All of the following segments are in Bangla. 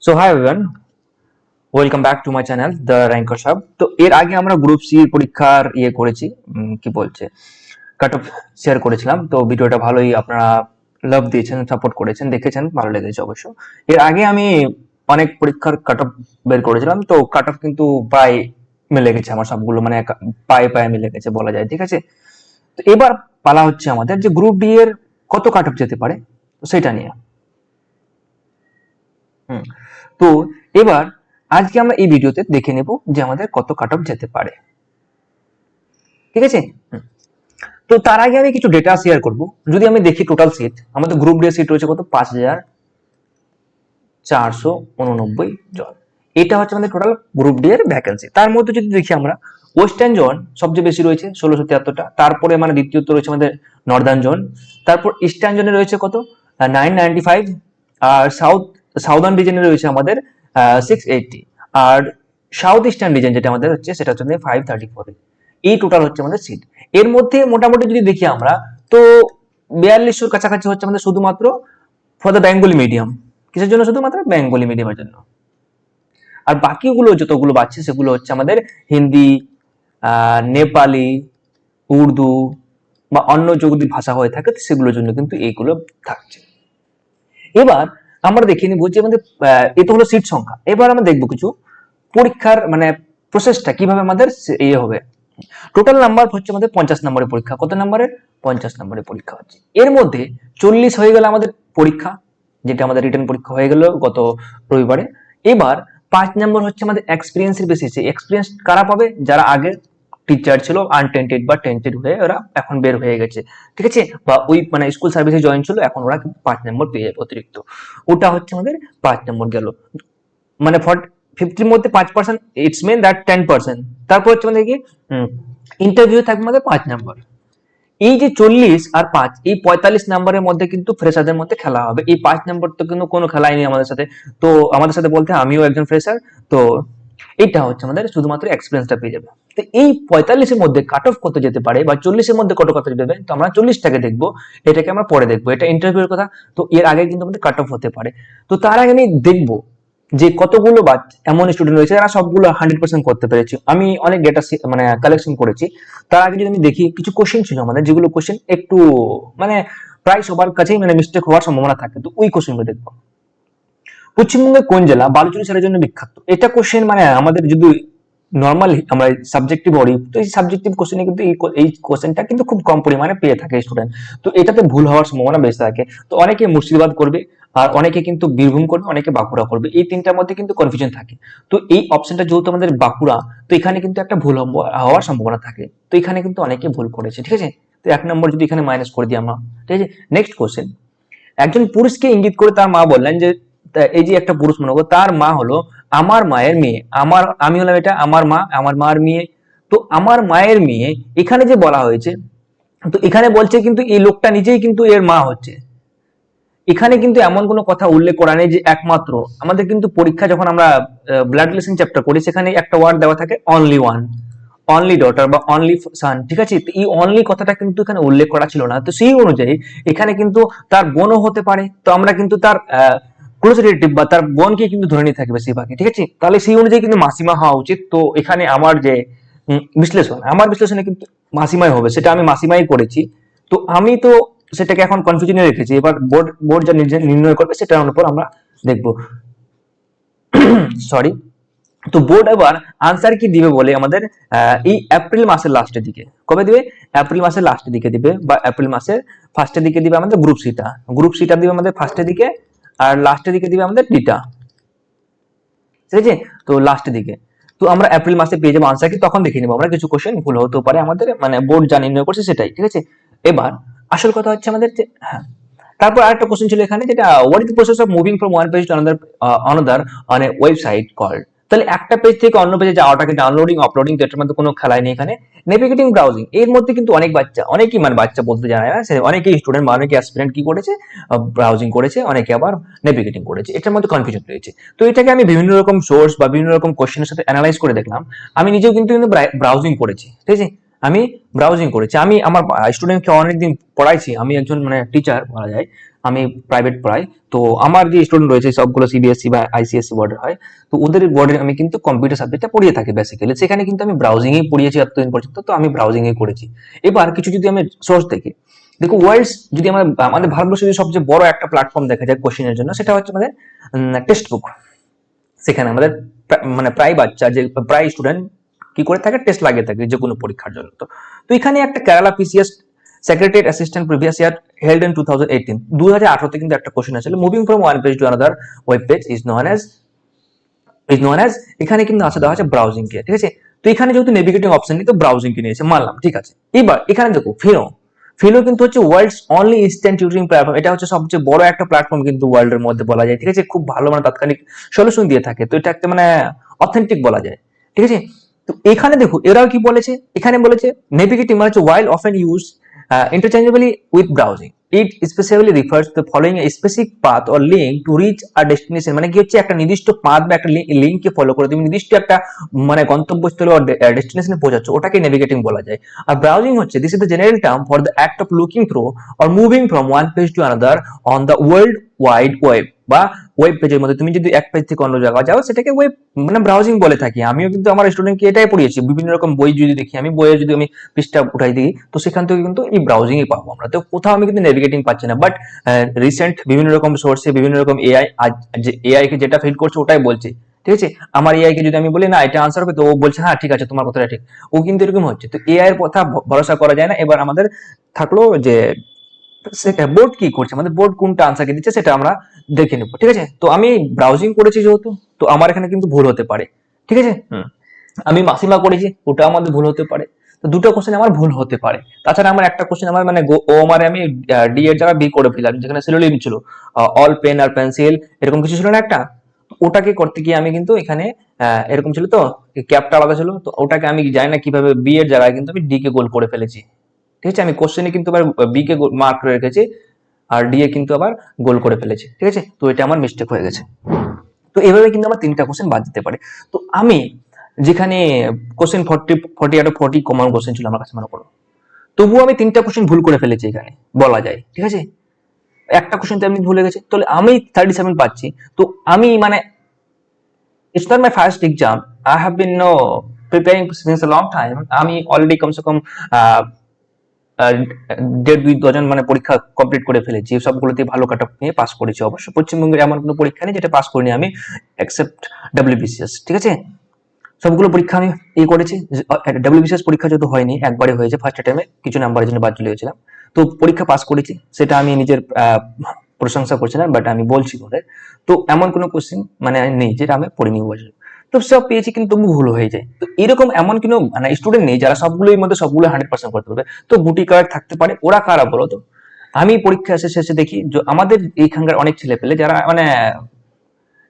So hi everyone, welcome back to my channel the ranker sub. তো এর আগে আমরা গ্রুপ সি পরীক্ষার করেছি, কি বলছে কাট অফ শেয়ার করেছিলাম। তো ভিডিওটা ভালোই আপনারা লাভ দিয়েছেন, সাপোর্ট করেছেন, দেখেছেন, ভালো লেগেছে অবশ্য। এর আগে আমি অনেক পরীক্ষার কাট অফ বের করেছিলাম, তো কাট অফ কিন্তু প্রায় মিলে গেছে আমার সবগুলো, মানে পায়ে পায়ে মিলে গেছে বলা যায়, ঠিক আছে। তো এবার পালা হচ্ছে আমাদের যে গ্রুপ ডি এর কত কাট অফ যেতে পারে, তো সেটা নিয়ে। হুম তো এবার আজকে আমরা এই ভিডিওতে দেখে নেব যে আমাদের কত কাট অফ যেতে পারে, ঠিক আছে। তো তার আগে আমি কিছু ডেটা শেয়ার করব। যদি আমি দেখি টোটাল সিট, আমাদের গ্রুপ ডি সিট রয়েছে কত, 5,489 জন। এটা হচ্ছে আমাদের টোটাল গ্রুপ ডি এর ভ্যাকেন্সি। তার মধ্যে যদি দেখি আমরা, ওয়েস্টার্ন জোন সবচেয়ে বেশি রয়েছে 1673টা, তারপরে মানে দ্বিতীয়ত রয়েছে আমাদের নর্দার্ন জোন, তারপর ইস্টার্ন জোনে রয়েছে কত, 995, আর সাউদার্ন রিজনে রয়েছে আমাদের 680, আর সাউথ ইস্টার্ন রিজন যেটা আমাদের হচ্ছে সেটা হচ্ছে 534। এই টোটাল হচ্ছে আমাদের সিট। এর মধ্যে মোটামুটি যদি দেখি আমরা, তো 4200 কাছাকাছি হচ্ছে আমাদের শুধুমাত্র ফর দ্য বেঙ্গলি মিডিয়াম। কিসের জন্য? শুধুমাত্র বেঙ্গলি মিডিয়ামের জন্য। আর বাকিগুলো যতগুলো বাড়ছে সেগুলো হচ্ছে আমাদের হিন্দি, নেপালি, উর্দু বা অন্য যদি ভাষা হয়ে থাকে সেগুলোর জন্য কিন্তু এইগুলো থাকছে। এবার আমরা দেখে নিব যে আমাদের এ তো হলো সিট সংখ্যা। এবার আমরা দেখবো কিছু পরীক্ষার মানে প্রসেসটা কিভাবে আমাদের হবে। টোটাল নাম্বার হচ্ছে আমাদের 50 নম্বরের পরীক্ষা। কত নম্বরের? 50 নম্বরের পরীক্ষা হচ্ছে। এর মধ্যে 40 হয়ে গেল আমাদের পরীক্ষা, যেটা আমাদের রিটার্ন পরীক্ষা হয়ে গেল গত রবিবারে। এবার 5 নম্বর হচ্ছে আমাদের এক্সপিরিয়েন্সের বেসিসে। এক্সপিরিয়েন্স কারা পাবে? যারা আগে টিচার ছিল আনটেন্টেড বা টেন্টেড হয়ে ওরা এখন বের হয়ে গেছে, ঠিক আছে, বা ওই মানে স্কুল সার্ভিসে জয়েন ছিল, এখন ওরা 5 নম্বর পেয়ে যাবে অতিরিক্ত। ওটা হচ্ছে আমাদের 5 নম্বর গেল, মানে 50 মধ্যে 5%, ইটস মিন দ্যাট 10%। তারপর হচ্ছে আমাদের কি ইন্টারভিউ থাকবে আমাদের 5 নাম্বার। এই যে 40 আর 5, এই 45 নাম্বারের মধ্যে কিন্তু ফ্রেশারদের মধ্যে খেলা হবে। এই 5 নাম্বার তো কিন্তু কোনো খেলাই নেই আমাদের সাথে। তো আমাদের সাথে বলতে আমিও একজন ফ্রেশার, তো এইটা হচ্ছে আমাদের শুধুমাত্র এক্সপিরিয়েন্সটা পেয়ে যাবে। তো এই 45 এর মধ্যে কাট অফ কত যেতে পারে বা 40 এর মধ্যে কত কত যেতে পারে, তো আমরা 40টাকে দেখবো, এটাকে আমরা পরে দেখবো, এটা ইন্টারভিউর কথা। তো এর আগে কিন্তু আমাদের কাট অফ হতে পারে। তো তার আগে আমি দেখবো যে কতগুলো এমন স্টুডেন্ট রয়েছে যারা সবগুলো 100% করতে পেরেছে। আমি অনেক ডেটা মানে কালেকশন করেছি। তার আগে যদি আমি দেখি, কিছু কোশ্চেন ছিল আমাদের, যেগুলো কোশ্চেন একটু মানে প্রায় সবার কাছেই মানে মিস্টেক হওয়ার সম্ভাবনা থাকে, তো ওই কোশ্চেনগুলো দেখবো। পশ্চিমবঙ্গের কোন জেলা বালুচরি শাড়ির জন্য বিখ্যাত? এটা কোশ্চেন মানে আমাদের যদি নর্মাল আমরা সাবজেক্টিভ পড়ি, তো এই সাবজেক্টিভ কোশ্চেনে কিন্তু এই কোশ্চেনটা কিন্তু খুব কম পরিমাণে পেয়ে থাকে স্টুডেন্ট। তো এটাতে ভুল হওয়ার সম্ভাবনা বেশি থাকে। তো অনেকে মুর্শিদাবাদ করবে, আর অনেকে কিন্তু বীরভূম করবে, অনেকে বাঁকুড়া করবে। এই তিনটার মধ্যে কিন্তু কনফিউশন থাকে। তো এই অপশনটা যেহেতু আমাদের বাঁকুড়া, তো এখানে কিন্তু একটা ভুল হওয়ার সম্ভাবনা থাকে। তো এখানে কিন্তু অনেকে ভুল করেছে, ঠিক আছে। তো 1 নম্বর যদি এখানে মাইনাস করে দিই আমরা, ঠিক আছে। নেক্সট কোশ্চেন, একজন পুরুষকে ইঙ্গিত করে তার মা বললেন যে, এই যে একটা পুরুষ মনে করো, তার মা হলো আমার মায়ের মেয়ে। আমি হলাম এটা আমার মা, আমার মার মেয়ে। তো আমার মায়ের মেয়ে এখানে যে বলা হয়েছে, তো এখানে বলছে কিন্তু এই লোকটা নিজেই কিন্তু এর মা হচ্ছে। এখানে কিন্তু এমন কোনো কথা উল্লেখ করা নেই যে একমাত্র। আমাদের কিন্তু পরীক্ষা যখন আমরা ব্লাড রিলেশন চ্যাপ্টার করি, সেখানে একটা ওয়ার্ড দেওয়া থাকে অনলি ওয়ান, অনলি ডটার বা অনলি সান, ঠিক আছে। এই অনলি কথাটা কিন্তু এখানে উল্লেখ করা ছিল না। তো সেই অনুযায়ী এখানে কিন্তু তার বোনও হতে পারে। তো আমরা কিন্তু তার ক্লোজ রিলেটিভ বা তার বোনকে কিন্তু ধরে নিয়ে থাকবে বেশিরভাগই, ঠিক আছে। তাহলে সেই অনুযায়ী কিন্তু মাসিমা হওয়া উচিত। তো এখানে আমার যে আমার বিশ্লেষণে কিন্তু মাসিমাই হবে, সেটা আমি মাসিমাই করেছি। তো আমি তো সেটাকে এখন কনফিউশনে রেখেছি। এবার বোর্ড বোর্ড যা নির্ণয় করবে সেটার উপর আমরা দেখবো। সরি। তো বোর্ড এবার আনসার কি দিবে বলে আমাদের এই এপ্রিল মাসের লাস্টের দিকে। কবে দিবে? এপ্রিল মাসের লাস্টের দিকে দিবে, বা এপ্রিল মাসের ফার্স্টের দিকে দিবে আমাদের গ্রুপ সিটা দিবে আমাদের ফার্স্টের দিকে, আর লাস্টের দিকে দিবে আমাদের ডিটা, ঠিক আছে। তো লাস্টের দিকে, তো আমরা এপ্রিল মাসে পেয়ে যাবো আনসার কি, তখন দেখে নিবো আমরা। কিছু কোশ্চেন ভুল হতেও পারে আমাদের, মানে বোর্ড যা নির্ণয় করছে সেটাই, ঠিক আছে। এবার আসল কথা হচ্ছে আমাদের যে, হ্যাঁ, তারপর আরেকটা কোশ্চেন ছিল এখানে, যেটা what is the process of moving from one page to another on a website called. তাহলে একটা পেজ থেকে অন্য পেজে যাওয়াটাকে ডাউনলোডিং আপলোডিং, তো এটার মধ্যে কোনো খেলাই নেই এখানে। নেভিগেটিং ব্রাউজিং, এর মধ্যে কিন্তু অনেক বাচ্চা, অনেকেই মানে বাচ্চা বলতে জানে না, সে অনেকেই স্টুডেন্ট বা অনেকে অ্যাসপিরেন্ট কি করেছে, ব্রাউজিং করেছে, অনেকে আবার নেভিগেটিং করেছে। এটার মধ্যে কনফিউশন রয়েছে। তো এটাকে আমি বিভিন্ন রকম সোর্স বা বিভিন্ন রকম কোশ্চেনের সাথে অ্যানালাইজ করে দেখলাম। আমি নিজেও কিন্তু ব্রাউজিং করেছি, ঠিক আছে। আমি ব্রাউজিং করেছি, আমি আমার স্টুডেন্টকে অনেকদিন পড়াইছি, আমি একজন মানে টিচার বলা যায়। আমি প্রাইভেট পড়াই, তো আমার যে স্টুডেন্ট রয়েছে সবগুলো সিবিএসসি বা আইসিএসসি বোর্ডের হয়, তো ওদের বোর্ডে আমি কিন্তু কম্পিউটার সাবজেক্টটা পড়িয়ে থাকি বেসিক্যালি। সেখানে কিন্তু আমি ব্রাউজিংই পড়িয়েছি এতদিন পর্যন্ত, তো আমি ব্রাউজিংই করেছি। এবার কিছু যদি আমি সোর্স দেখি, দেখো ওয়ার্ল্ডস যদি আমাদের ভারতবর্ষে যদি সবচেয়ে বড় একটা প্ল্যাটফর্ম দেখা যায় কোশ্চেনের জন্য, সেটা হচ্ছে আমাদের টেক্সট বুক। সেখানে আমাদের মানে প্রায় বাচ্চা যে প্রায় স্টুডেন্ট কি করে থাকে, টেস্ট লাগিয়ে থাকে যে কোনো পরীক্ষার জন্য। তো এখানে একটা Kerala PCS secretariat assistant previous year held in 2018 2018 তে কিন্তু একটা কোশ্চেন আছে, moving from one page to another web page is known as এখানে কিন্তু আছে দেওয়া আছে ব্রাউজিং কে, ঠিক আছে। তো এখানে যেহেতু নেভিগেটিং অপশন নেই, তো ব্রাউজিং কে নিয়েছে, মানলাম, ঠিক আছে। এবার এখানে দেখো ফিলো কিন্তু হচ্ছে world's only instant tutoring platform. এটা হচ্ছে সবচেয়ে বড় একটা প্ল্যাটফর্ম কিন্তু ওয়ার্ল্ডের মধ্যে বলা যায়, ঠিক আছে। খুব ভালো মানে তাৎক্ষণিক সলিউশন দিয়ে থাকে, তো এটা একটা মানে অথেন্টিক বলা যায়, ঠিক আছে। তো এখানে দেখো এরাও কি বলেছে, এখানে বলেছে নেভিগেটিং মানে হচ্ছে while often used interchangeably with browsing, it specifically refers to following a specific path or link to reach a destination। মানে কি হচ্ছে একটা নির্দিষ্ট পাথ বা একটা লিঙ্ককে ফলো করে তুমি নির্দিষ্ট একটা মানে গন্তব্যস্থলে ডেস্টিনেশনে পৌঁছাচ্ছ, ওটাকে নেভিগেটিং বলা যায়। আর ব্রাউজিং হচ্ছে this is the general term for the act of looking through or moving from one page to another on the world wide web, বা ওয়েব পেজের মধ্যে তুমি যদি এক পেজ থেকে অন্য জায়গায় যাও, সেটাকে ওয়েব মানে ব্রাউজিং বলে থাকি। আমিও কিন্তু আমার স্টুডেন্টকে এটাই পড়িয়েছি। বিভিন্ন রকম বই যদি দেখি আমি, বইয়ে যদি আমি পৃষ্ঠা উঠাই দিই, তো সেখান থেকে কিন্তু এই ব্রাউজিংই পাবো আমরা। তো কোথাও আমি কিন্তু নেভিগেটিং পাচ্ছি না, বাট রিসেন্ট বিভিন্ন রকম সোর্সে বিভিন্ন রকম এআই যে এআই কে যেটা ফিল করছে ওটাই বলছে, ঠিক আছে। আমার এআই কে যদি আমি বলি না এটা আনসার হবে, তো ও বলছে হ্যাঁ ঠিক আছে তোমার কথাটা ঠিক, ও কিন্তু এরকম হচ্ছে। তো এআই এর কথা ভরসা করা যায় না। এবার আমাদের থাকলো যে বোর্ড কি করছে, আমাদের বোর্ড কোনটা আনসার কে দিচ্ছে সেটা আমরা দেখে নেবো, ঠিক আছে। তো আমি ব্রাউজিং করেছি যেহেতু, তো আমার এখানে কিন্তু ভুল হতে পারে, ঠিক আছে। আমি মাসিমা করেছি, ওটা আমাদের ভুল হতে পারে। তো দুটো কোশ্চেন আমার ভুল হতে পারে। তাছাড়া আমার একটা কোশ্চেন আমার মানে ও মানে আমি ডি এর জায়গায় বি করে ফেলাম, যেখানে সিনোনিম ছিল অল পেন আর পেন্সিল, এরকম কিছু ছিল না একটা। ওটাকে করতে গিয়ে আমি কিন্তু এখানে এরকম ছিল, তো ক্যাপটা আলাদা ছিল, তো ওটাকে আমি জানি না কিভাবে বি এর জায়গায় কিন্তু আমি ডি কে গোল করে ফেলেছি, ঠিক আছে। আমি কোশ্চেনে কিন্তু আবার বি কে মার্ক করে রেখেছি, আর ডি এ কিন্তু আবার গোল করে ফেলেছি, ঠিক আছে। তো এটা আমার মিস্টেক হয়ে গেছে। তো এভাবে কিন্তু আমার 3টা কোশ্চেন বাদ দিতে পারে। তো আমি যেখানে question 40 out of 40 common question ছিল আমার কাছে মনে করো, তবুও আমি 3টা কোশ্চেন ভুল করে ফেলেছি এখানে বলা যায়, ঠিক আছে। একটা কোশ্চেন তো আমি ভুলে গেছি, তাহলে আমি 37 পাচ্ছি। তো আমি মানে it's not my first exam, I have been preparing since a long time। আমি অলরেডি কমসে কম 1.5-2 মানে পরীক্ষা কমপ্লিট করে ফেলেছি, সবগুলোতে ভালো কাট অফ নিয়ে পাস করেছি। অবশ্য পশ্চিমবঙ্গের এমন কোনো পরীক্ষা নেই যেটা পাস করিনি আমি, এক্সেপ্ট ডব্লিউবিসিএস, ঠিক আছে। সবগুলো পরীক্ষা আমি করেছি। ডব্লিউবিসিএস পরীক্ষা যত হয়নি, একবারে হয়েছে ফার্স্ট টাইমে, কিছু নাম্বারের জন্য বাদ চলে গেছিলাম। তো পরীক্ষা পাস করেছি, সেটা আমি নিজের প্রশংসা করছি না, বাট আমি বলছি তোমাদের। তো এমন কোনো কোশ্চেন মানে নেই যেটা আমি পড়িনি বলছি, তো সব পেয়েছি কিন্তু ভুল হয়ে যায়। তো এরকম এমন কোনো মানে স্টুডেন্ট নেই যারা সবগুলোর মধ্যে সবগুলো 100% করতে পারবে। তো গুটি কার থাকতে পারে, ওরা কারা বলো তো। আমি পরীক্ষা শেষে দেখি আমাদের এইখানকার অনেক ছেলে পেলে যারা মানে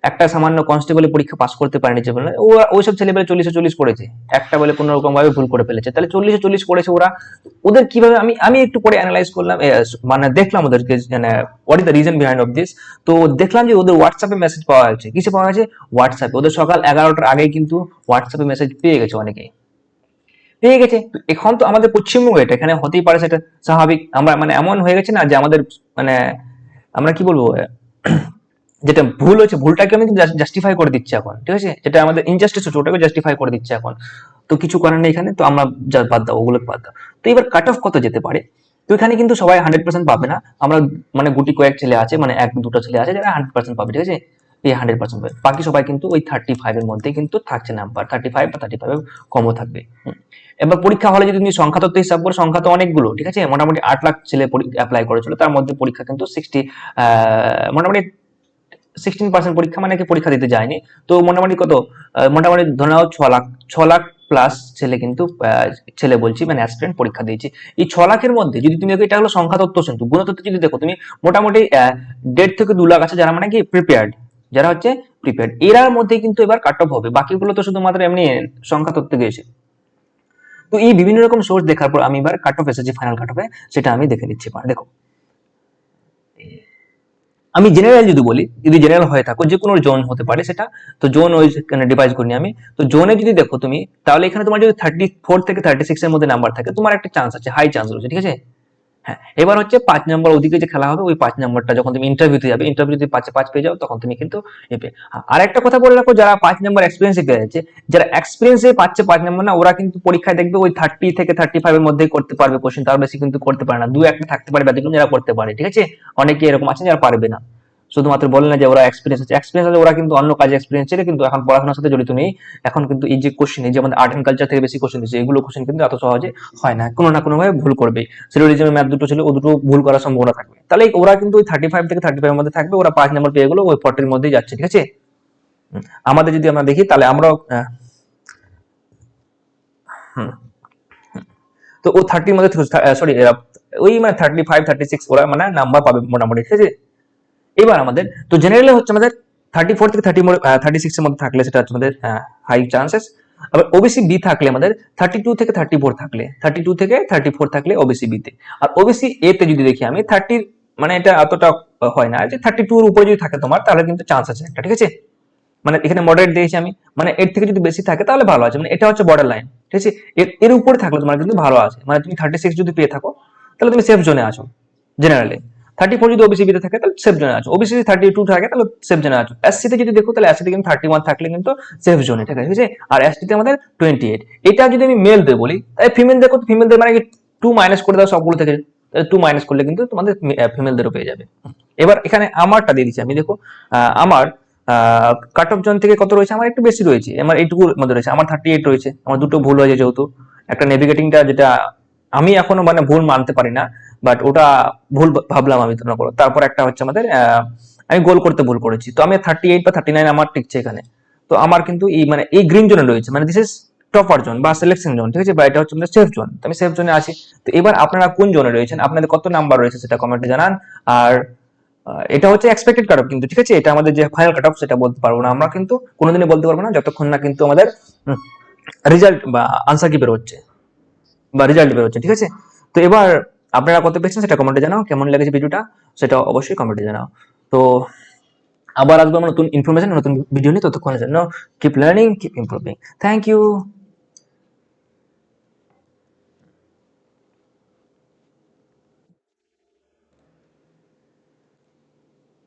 একটা সামান্য কনস্টেবল পরীক্ষা পাস করতে পারেনি, যে বলে ওইসব ছেলেবেলে 40-40 করেছে, একটা বলে কোনো রকম ভাবে ভুল করে ফেলেছে। তাহলে 40-40 করেছে ওরা, ওদের কিভাবে আমি আমি একটু পরে অ্যানালাইজ করলাম, মানে দেখলাম ওদেরকে মানে what is the reason behind of this. তো দেখলাম যে ওদের হোয়াটসঅ্যাপে মেসেজ পাওয়া গেছে। কিসে পাওয়া গেছে? হোয়াটসঅ্যাপে। ওদের সকাল 11টার আগেই কিন্তু হোয়াটসঅ্যাপে মেসেজ পেয়ে গেছে, অনেকেই পেয়ে গেছে। তো এখন তো আমাদের পশ্চিমবঙ্গে এটা এখানে হতেই পারে, সেটা স্বাভাবিক। আমরা মানে এমন হয়ে গেছে না যে আমাদের মানে আমরা কি বলবো, যেটা ভুল হয়েছে ভুলটাকে আমি জাস্টিফাই করে দিচ্ছি এখন, ঠিক আছে। যেটা আমাদের ইনজাস্টিস হচ্ছে ওটাকে জাস্টিফাই করে দিচ্ছে এখন। তো কিছু করার নেই এখানে, তো আমরা বাদ দাও, ওগুলো বাদ দাও। তো এবার কাট অফ কত যেতে পারে? তো এখানে কিন্তু সবাই 100% পাবে না। আমরা মানে গুটি কয়েক ছেলে আছে, মানে 1-2টা ছেলে আছে যারা 100% পাবে, ঠিক আছে। এই 100% পাবে, বাকি সবাই কিন্তু ওই 35 এর মধ্যে কিন্তু থাকছে নাম্বার, 35 বা 35 কমও থাকবে। এবার পরীক্ষা হলে যদি তুমি সংখ্যা তত্ত্ব হিসাব করো, সংখ্যা তো অনেকগুলো, ঠিক আছে। মোটামুটি 8 লাখ ছেলে অ্যাপ্লাই করেছিল, তার মধ্যে পরীক্ষা কিন্তু 60 মোটামুটি 16% পরীক্ষা মানে কি পরীক্ষা দিতে যায়নি। তো মোটামুটি কত, মোটামুটি ধরে নাও 6 লাখ প্লাস ছেলে কিন্তু ছেলে বলছি মানে অ্যাসপিরেন্ট পরীক্ষা দিয়েছে। এই 6 লাখের মধ্যে যদি তুমি দেখো, এটা হলো সংখ্যা তত্ত্ব, কিন্তু গুণতত্ত্ব যদি দেখো তুমি, মোটামুটি 1.5 থেকে 2 লাখ আছে যারা মানে কি প্রিপেয়ার্ড, যারা হচ্ছে প্রিপেয়ার্ড, এরার মধ্যে কিন্তু এবার কাট অফ হবে। বাকিগুলো তো শুধুমাত্র এমনি সংখ্যা তত্ত্বে গিয়েছে। তো এই বিভিন্ন রকম সোর্স দেখার পর আমি এবার কাট অফ এসেছি, ফাইনাল কাট অফে সেটা আমি দেখে নিচ্ছি। দেখো আমি জেনারেল যদি বলি, যদি জেনারেল হয়ে থাকো, যে কোনো জোন হতে পারে সেটা, তো জোন ওই ডিভাইড করিনি আমি। তো জোনে যদি দেখো তুমি, তাহলে এখানে তোমার যদি 34 থেকে 36 এর মধ্যে নাম্বার থাকে, তোমার একটা চান্স আছে, হাই চান্স রয়েছে, ঠিক আছে। হ্যাঁ, এবার হচ্ছে 5 নম্বর ওদিকে যে খেলা হবে, ওই 5 নম্বরটা যখন তুমি ইন্টারভিউতে যাবে, ইন্টারভিউ যদি 5 এ 5 পেয়ে যাও, তখন তুমি কিন্তু নেবে। আর একটা কথা বলে রাখো, যারা 5 নম্বর এক্সপেরিয়েন্স পেয়ে যাচ্ছে, যারা এক্সপেরিয়েন্সে পাচ্ছে 5 নম্বর না, ওরা কিন্তু পরীক্ষায় দেখবে ওই 30 থেকে 35 এর মধ্যেই করতে পারবে কোশ্চেন, তার বেশি কিন্তু করতে পারে না। দু একটা থাকতে পারে ব্যতিক্রম যারা করতে পারে, ঠিক আছে? অনেকে এরকম আছে যারা পারবে না, শুধুমাত্র বলে না যে ওরা এক্সপিরিয়েন্স আছে, এক্সপিরিয়েন্স আছে, ওরা কিন্তু অন্য কাজে এক্সপিরিয়েন্স ছিল, কিন্তু এখন পড়াশোনার সাথে জড়িত নেই। এখন কিন্তু এই যে কোশ্চেন, এই যে আমাদের আর্ট এন্ড কালচার থেকে বেশি কোশ্চেন দিচ্ছে, এগুলো কোশ্চেন কিন্তু এত সহজে হয় না, কোনো না কোনো ভাবে ভুল করবে। সিলোজিজমের ম্যাথ দুটো ছিল, ও দুটো ভুল করার সম্ভাবনা থাকবে। তাহলে ওরা কিন্তু ওই 35 থেকে 35 এর মধ্যে থাকবে, ওরা 5 নম্বর পেয়ে গেলো, ওই 40 এর মধ্যেই যাচ্ছে, ঠিক আছে? আমাদের যদি আমরা দেখি, তাহলে আমরাও হুম, তো ও 30 এর মধ্যে, সরি, ওই মানে 35 36 ওরা মানে নাম্বার পাবে মোটামুটি, ঠিক আছে? এবার আমাদের তো জেনারেলি হচ্ছে আমাদের 34 থেকে 36 এর মধ্যে থাকলে সেটা হচ্ছে আমাদের হাই চান্সেস। আবার ওবিসি বি থাকলে আমাদের 32 থেকে 34 থাকলে, 32 থেকে 34 থাকলে ওবিসি বি তে। আর ওবিসি এ তে যদি দেখি আমি 30, মানে এটা এতটা হয় না, যে 32 এর উপরে যদি থাকে তোমার, তাহলে কিন্তু চান্স আছে একটা, ঠিক আছে? মানে এখানে মডারেট দিয়েছি আমি, মানে এর থেকে যদি বেশি থাকে তাহলে ভালো আছে, মানে এটা হচ্ছে বর্ডার লাইন, ঠিক আছে? এর উপরে থাকলে তোমার কিন্তু ভালো আছে, মানে তুমি 36 যদি পেয়ে থাকো, তাহলে তুমি সেফ জোনে আছো জেনারেলি। 34 যদি ওবিসি বিতে থাকে, তাহলে সেফ জোনে আছো। ওবিসি 32 থাকে, তাহলে সেফ জোনে আছো। এসসি তে যদি দেখো, তাহলে এসসি তে কিন্তু 31 থাকলে কিন্তু সেফ জোনে, ঠিক আছে? আর এসটি তে আমাদের 28। এটা যদি আমি মেল দিয়ে বলি, তাই ফিমেল দেখো, ফিমেলদের মানে কি 2 মাইনাস করে দাও সবগুলো থেকে, 2 মাইনাস করলে কিন্তু তোমাদের ফিমেলদেরও পেয়ে যাবে। এবার এখানে আমারটা দিয়ে দিচ্ছি আমি, দেখো আমার কাট অফ জোন থেকে কত রয়েছে, আমার একটু বেশি রয়েছে, আমার এইটুকুর মধ্যে রয়েছে, আমার 38 রয়েছে। আমার দুটো ভুল হয়েছে, যেহেতু একটা নেভিগেটিংটা, যেটা আমি এখনো মানে ভুল মানতে পারি না, বাট ওটা ভুল ভাবলাম আমি, তুলনা করো। তারপর একটা হচ্ছে আমাদের আমি গোল করতে ভুল করেছি, তো আমি 38 বা 39 আমার টিকছে এখানে। তো আমার কিন্তু এই মানে এই গ্রিন জোনে রয়েছে, মানে দিস ইজ টপার জোন বা সিলেকশন জোন, ঠিক আছে? বা এটা হচ্ছে আমাদের সেফ জোন, তো আমি সেফ জোনে আছি। তো এবার আপনারা কোন জোনে রয়েছেন, আপনাদের কত নাম্বার রয়েছে সেটা কমেন্টে জানান। আর এটা হচ্ছে এক্সপেক্টেড কাট অফ কিন্তু, ঠিক আছে? এটা আমাদের যে ফাইনাল কাট অফ সেটা বলতে পারবো না আমরা, কিন্তু কোনোদিনই বলতে পারবো না যতক্ষণ না কিন্তু আমাদের রেজাল্ট বা আনসার কি বেরোচ্ছে বা রেজাল্ট বেরোচ্ছে, ঠিক আছে? তো এবার আপনারা কত পেয়েছেন সেটা কমেন্টে জানাও, কেমন লেগেছে ভিডিওটা সেটা অবশ্যই কমেন্টে জানাও। তো আবার আসবো আমরা নতুন ইনফরমেশন, নতুন ভিডিও নিয়ে, ততক্ষণের জন্য keep learning, keep improving. Thank you.